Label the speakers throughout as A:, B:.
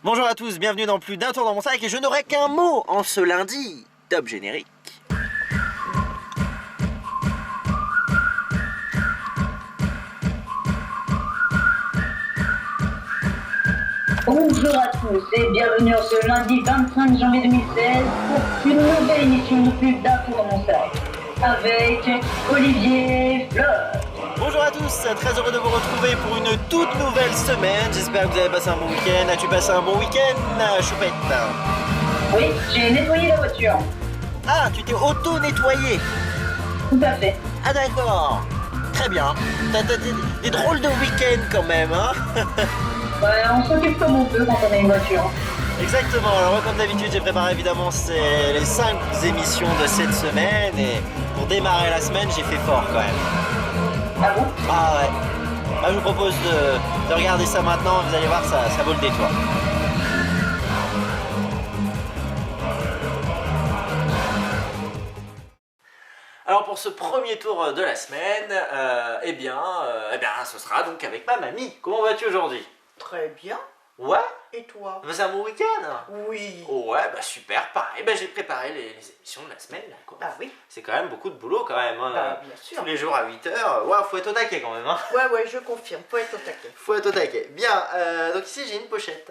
A: Bonjour à tous, bienvenue dans Plus d'un tour dans mon sac et je n'aurai qu'un mot en ce lundi. Top générique.
B: Bonjour à tous et bienvenue en ce lundi 25 janvier 2016 pour une nouvelle émission de Plus d'un tour dans mon sac avec Olivier Fleur.
A: Bonjour à tous, très heureux de vous retrouver pour une toute nouvelle semaine. J'espère que vous avez passé un bon week-end. As-tu passé un bon week-end, Choupette?
B: Oui, j'ai nettoyé la voiture.
A: Ah, tu t'es auto-nettoyé?
B: Tout à fait.
A: Ah d'accord, très bien. T'as des drôles de week-end quand même, hein?
B: Ouais, on s'occupe comme on peut quand on a une voiture.
A: Exactement, alors moi comme d'habitude j'ai préparé évidemment les 5 émissions de cette semaine et pour démarrer la semaine j'ai fait fort quand même.
B: Ah bon?
A: Ah ouais. Bah, je vous propose de regarder ça maintenant, vous allez voir ça vaut le détour. Alors pour ce premier tour de la semaine, eh bien ce sera donc avec ma mamie. Comment vas-tu aujourd'hui?
C: Très bien.
A: Ouais?
C: Et toi?
A: Bah, c'est un bon week-end?
C: Oui.
A: Ouais, bah super, pareil. Bah, j'ai préparé les émissions de la semaine là, quoi.
C: Ah oui.
A: C'est quand même beaucoup de boulot quand même. Hein.
C: Bah, bien sûr.
A: Tous les jours à 8h. Waouh, faut être au taquet quand même. Hein.
C: Ouais, je confirme. Faut être au taquet.
A: Faut être au taquet. Bien, donc ici j'ai une pochette.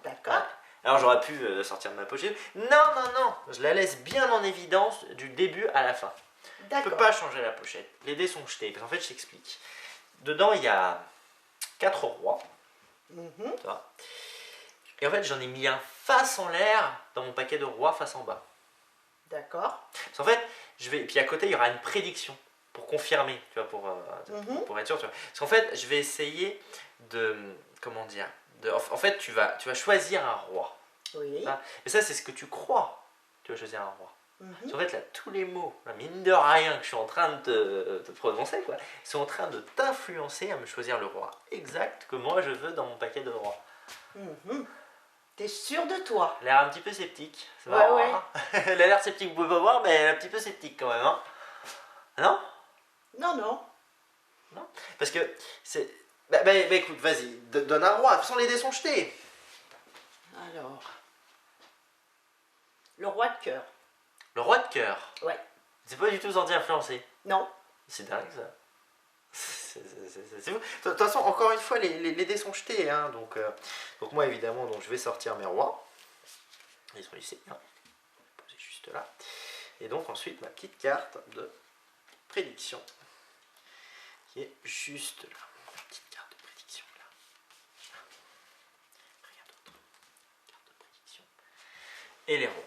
C: D'accord.
A: Ouais. Alors j'aurais pu sortir de ma pochette. Non, je la laisse bien en évidence du début à la fin. Je peux
C: D'accord.
A: pas changer la pochette. Les dés sont jetés. Parce qu'en fait, je t'explique. Dedans, il y a 4 rois.
C: Mhm.
A: Tu vois. Et en fait, j'en ai mis un face en l'air dans mon paquet de rois face en bas.
C: D'accord.
A: Parce qu'en fait, et puis à côté, il y aura une prédiction pour confirmer, tu vois, pour être sûr. Tu vois. Parce qu'en fait, je vais essayer de, comment dire, en fait, tu vas choisir un roi.
C: Oui.
A: Hein. Et ça, c'est ce que tu crois. Tu vas choisir un roi.
C: Mhm.
A: Parce qu'en fait, là, tous les mots, là, mine de rien, que je suis en train de te prononcer, quoi, ils sont en train de t'influencer à me choisir le roi exact que moi je veux dans mon paquet de rois.
C: Mhm. T'es sûr de toi?
A: Elle a l'air un petit peu sceptique. C'est
C: Ouais,
A: marrant,
C: ouais.
A: hein. Elle a l'air sceptique, vous pouvez pas voir, mais elle est un petit peu sceptique quand même. Hein. Non?
C: Non.
A: Non? Parce que c'est. Bah, écoute, vas-y, donne un roi. De toute façon, les dés sont jetés.
C: Alors. Le roi de cœur.
A: Le roi de cœur.
C: Ouais.
A: C'est pas du tout senti influencé.
C: Non.
A: C'est dingue ça. C'est fou. De toute façon, encore une fois, les dés sont jetés. Hein, donc moi, évidemment, donc, je vais sortir mes rois. Ils sont ici. Hein. Poser juste là. Et donc ensuite, ma petite carte de prédiction. Qui est juste là. Ma petite carte de prédiction là. Rien d'autre. Carte de prédiction. Et les rois.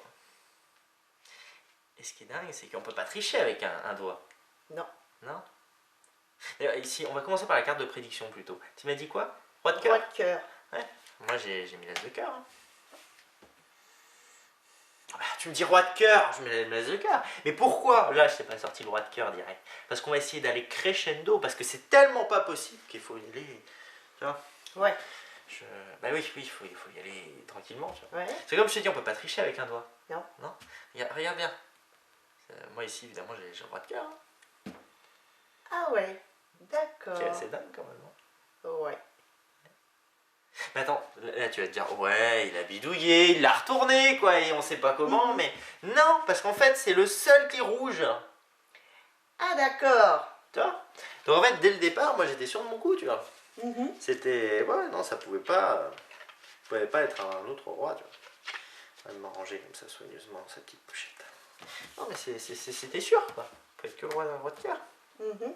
A: Et ce qui est dingue, c'est qu'on peut pas tricher avec un doigt.
C: Non.
A: Non? D'ailleurs, ici, on va commencer par la carte de prédiction plutôt. Tu m'as dit quoi? Roi de
C: Roi
A: cœur?
C: de cœur.
A: Ouais. Moi, j'ai mis l'as de cœur. Hein. Ah, tu me dis roi de cœur, je mets l'as de cœur. Mais pourquoi? Là, je t'ai pas sorti le roi de cœur direct. Parce qu'on va essayer d'aller crescendo. Parce que c'est tellement pas possible qu'il faut y aller. Tu vois?
C: Ouais.
A: Bah oui, il faut y aller tranquillement. Tu vois.
C: Ouais.
A: C'est comme je te dis, on peut pas tricher avec un doigt.
C: Non.
A: Non? Regarde bien. Moi, ici, évidemment, j'ai le roi de cœur. Hein.
C: Ah ouais. D'accord.
A: C'est assez dingue quand même. Hein.
C: Ouais.
A: Mais attends, là tu vas te dire, ouais, il a bidouillé, il l'a retourné, quoi, et on sait pas comment, mais non, parce qu'en fait, c'est le seul qui est rouge.
C: Ah d'accord.
A: Tu vois? Donc en fait, dès le départ, moi j'étais sûr de mon coup, tu vois.
C: Mhm.
A: C'était, ouais, non, ça pouvait pas être un autre roi, tu vois. On va m'arranger comme ça soigneusement dans sa petite pochette. Non, mais c'était sûr, quoi. Peut être que le roi de cœur.
C: Mhm.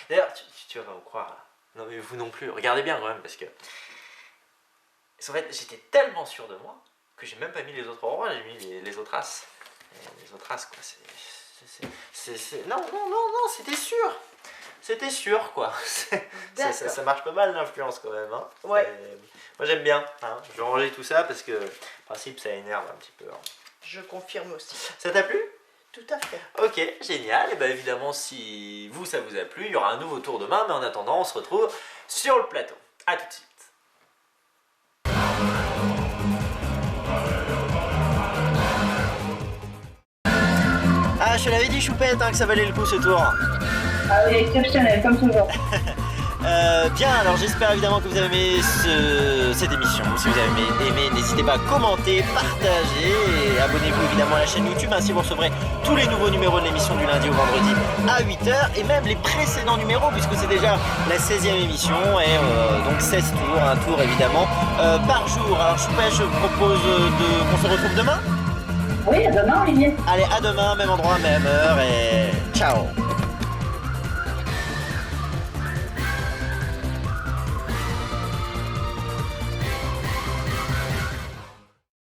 A: D'ailleurs, tu vas pas me croire, là. Non mais vous non plus, regardez bien quand même parce que en fait j'étais tellement sûr de moi que j'ai même pas mis les autres rois, j'ai mis les autres as. Les autres as quoi, non, c'était sûr quoi. Ça marche pas mal l'influence quand même. Hein.
C: Ouais.
A: Moi j'aime bien, hein. Je vais ranger tout ça parce que le principe ça énerve un petit peu. Hein.
C: Je confirme aussi.
A: Ça t'a plu?
C: Tout à fait.
A: Ok, génial. Et bien évidemment, si ça vous a plu, il y aura un nouveau tour demain. Mais en attendant, on se retrouve sur le plateau. A tout de suite. Ah, je te l'avais dit, Choupette, hein, que ça valait le coup ce tour.
B: Ah oui, exceptionnel, comme toujours.
A: Bien, alors j'espère évidemment que vous avez aimé cette émission. Si vous avez aimé, n'hésitez pas à commenter, partager et abonnez-vous évidemment à la chaîne YouTube. Ainsi vous recevrez tous les nouveaux numéros de l'émission du lundi au vendredi à 8h et même les précédents numéros puisque c'est déjà la 16e émission et donc 16 tours, un tour évidemment par jour. Alors Choupette, je propose qu'on se retrouve demain.
B: Oui, à demain, Olivier.
A: Allez, à demain, même endroit, même heure et ciao.